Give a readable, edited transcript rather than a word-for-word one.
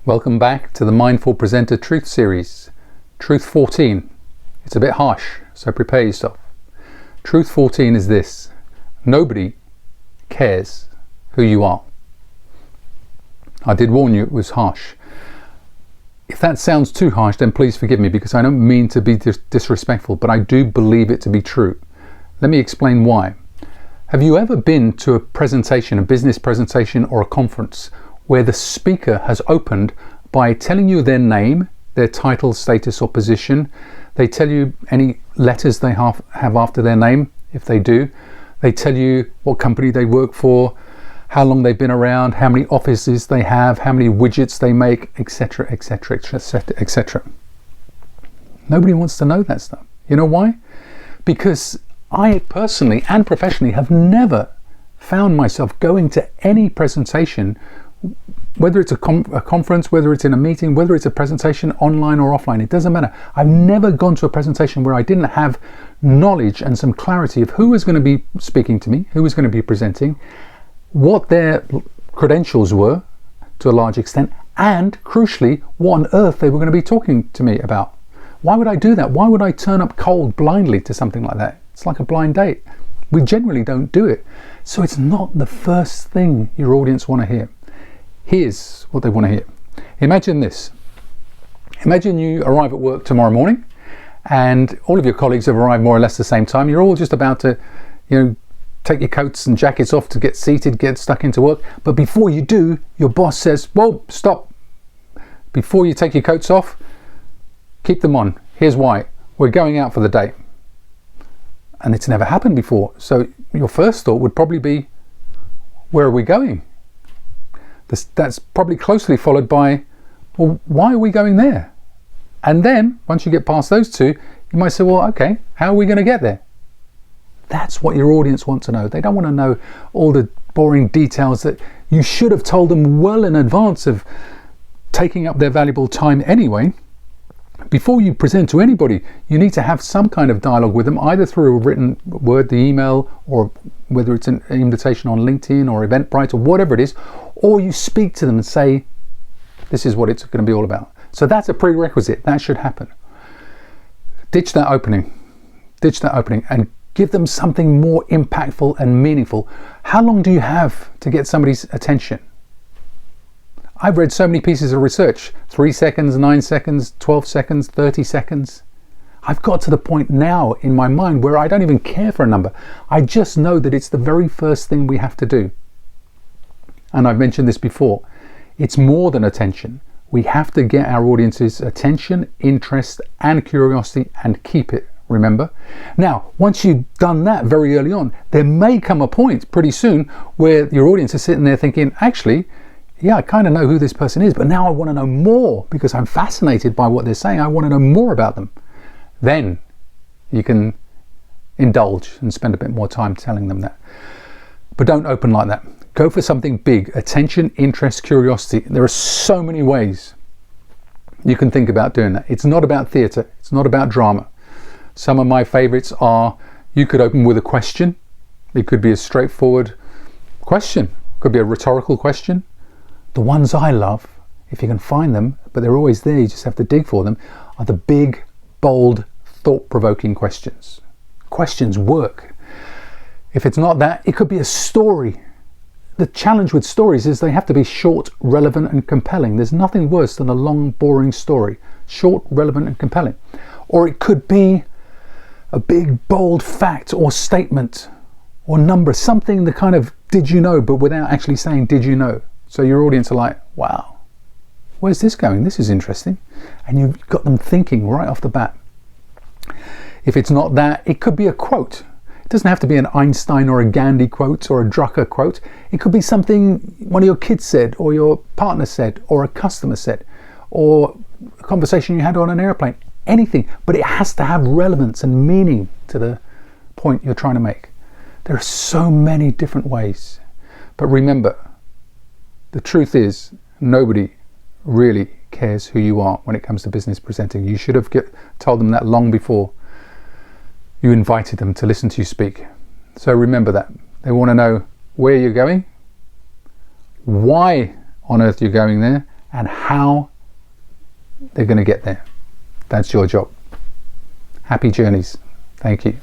Welcome back to the Mindful Presenter Truth Series. Truth 14. It's a bit harsh, so prepare yourself. Truth 14 is this: nobody cares who you are. I did warn you it was harsh. If that sounds too harsh, then please forgive me, because I don't mean to be disrespectful, but I do believe it to be true. Let me explain why. Have you ever been to a presentation, a business presentation or a conference, where the speaker has opened by telling you their name, their title, status or position? They tell you any letters they have after their name, if they do. They tell you what company they work for, how long they've been around, how many offices they have, how many widgets they make, etc, etc, etc. Nobody wants to know that stuff. You know why? Because I personally and professionally have never found myself going to any presentation, whether it's a conference, whether it's in a meeting, whether it's a presentation online or offline, it doesn't matter. I've never gone to a presentation where I didn't have knowledge and some clarity of who was going to be speaking to me, who was going to be presenting, what their credentials were to a large extent, and crucially, what on earth they were going to be talking to me about. Why would I do that? Why would I turn up cold blindly to something like that? It's like a blind date. We generally don't do it. So it's not the first thing your audience want to hear. Here's what they want to hear. Imagine this. Imagine you arrive at work tomorrow morning and all of your colleagues have arrived more or less the same time. You're all just about to, take your coats and jackets off to get seated, get stuck into work. But before you do, your boss says, "Whoa, stop. Before you take your coats off, keep them on. Here's why. We're going out for the day." And it's never happened before. So your first thought would probably be, where are we going? That's probably closely followed by, well, why are we going there? And then once you get past those two, you might say, well, okay, how are we going to get there? That's what your audience want to know. They don't want to know all the boring details that you should have told them well in advance of taking up their valuable time anyway. Before you present to anybody, you need to have some kind of dialogue with them, either through a written word, the email, or whether it's an invitation on LinkedIn or Eventbrite or whatever it is, or you speak to them and say, this is what it's going to be all about. So that's a prerequisite. That should happen. Ditch that opening and give them something more impactful and meaningful. How long do you have to get somebody's attention? I've read so many pieces of research, 3 seconds, 9 seconds, 12 seconds, 30 seconds. I've got to the point now in my mind where I don't even care for a number. I just know that it's the very first thing we have to do. And I've mentioned this before. It's more than attention. We have to get our audience's attention, interest, and curiosity and keep it, remember? Now, once you've done that very early on, there may come a point pretty soon where your audience is sitting there thinking, actually, yeah, I kind of know who this person is, but now I want to know more because I'm fascinated by what they're saying. I want to know more about them. Then you can indulge and spend a bit more time telling them that. But don't open like that. Go for something big. Attention, interest, curiosity. There are so many ways you can think about doing that. It's not about theatre. It's not about drama. Some of my favorites are, you could open with a question. It could be a straightforward question. It could be a rhetorical question. The ones I love, if you can find them, but they're always there, you just have to dig for them, are the big, bold, thought-provoking questions. Questions work. If it's not that, it could be a story. The challenge with stories is they have to be short, relevant, and compelling. There's nothing worse than a long, boring story. Short, relevant, and compelling. Or it could be a big, bold fact or statement or number, something the kind of did you know, but without actually saying did you know. So your audience are like, wow, where's this going? This is interesting. And you've got them thinking right off the bat. If it's not that, it could be a quote. It doesn't have to be an Einstein or a Gandhi quote or a Drucker quote. It could be something one of your kids said, or your partner said, or a customer said, or a conversation you had on an airplane. Anything, but it has to have relevance and meaning to the point you're trying to make. There are so many different ways. But remember, the truth is, nobody really cares who you are when it comes to business presenting. You should have told them that long before you invited them to listen to you speak. So remember that. They want to know where you're going, why on earth you're going there, and how they're going to get there. That's your job. Happy journeys. Thank you.